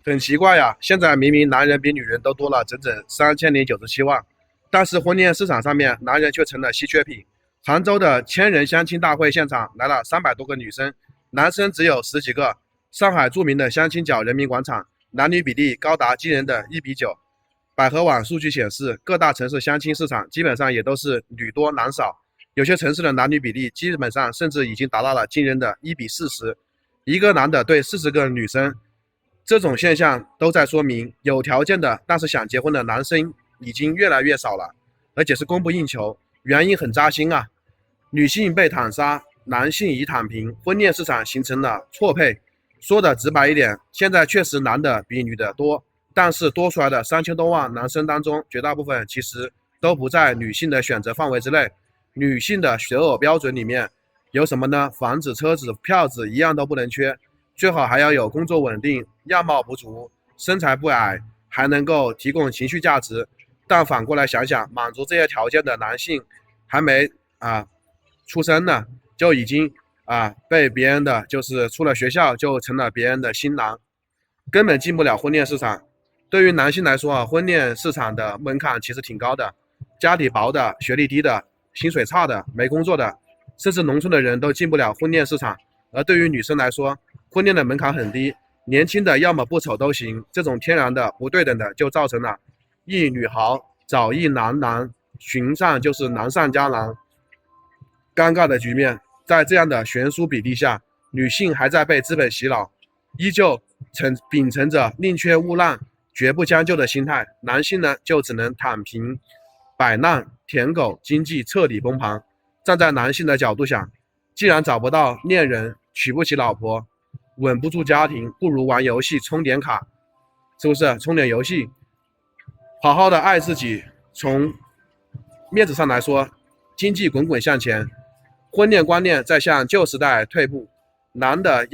很奇怪呀，现在明明男人比女人都多了整整3097万，但是婚恋市场上面男人却成了稀缺品。杭州的千人相亲大会现场来了300多个女生，男生只有10几个。上海著名的相亲角人民广场，男女比例高达惊人的1:9。百合网数据显示，各大城市相亲市场基本上也都是女多男少，有些城市的男女比例基本上甚至已经达到了惊人的1:40，一个男的对40个女生。这种现象都在说明，有条件的但是想结婚的男生已经越来越少了，而且是供不应求。原因很扎心啊，女性被躺杀，男性已躺平，婚恋市场形成了错配。说的直白一点，现在确实男的比女的多，但是多出来的3000多万男生当中，绝大部分其实都不在女性的选择范围之内。女性的择偶标准里面有什么呢？房子、车子、票子一样都不能缺，最好还要有工作稳定，样貌不足，身材不矮，还能够提供情绪价值。但反过来想想，满足这些条件的男性还没出生呢，就已经被别人的就是出了学校就成了别人的新郎，根本进不了婚恋市场。对于男性来说婚恋市场的门槛其实挺高的，家底薄的、学历低的、薪水差的、没工作的，甚至农村的人都进不了婚恋市场。而对于女生来说，婚恋的门槛很低，年轻的要么不丑都行，这种天然的不对等的就造成了一女豪找一男男，寻上就是难上加难，尴尬的局面。在这样的悬殊比例下，女性还在被资本洗脑，依旧秉承着宁缺毋滥、绝不将就的心态，男性呢就只能躺平、摆烂、舔狗，经济彻底崩盘。站在男性的角度想，既然找不到恋人，娶不起老婆，稳不住家庭，不如玩游戏充点卡，是不是？充点游戏，好好的爱自己。从面子上来说，经济滚滚向前，婚恋观念在向旧时代退步，男的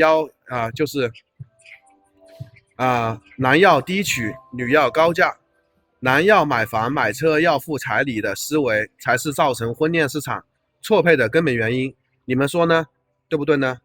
男要低娶，女要高嫁，男要买房买车要付彩礼的思维，才是造成婚恋市场错配的根本原因。你们说呢？对不对呢？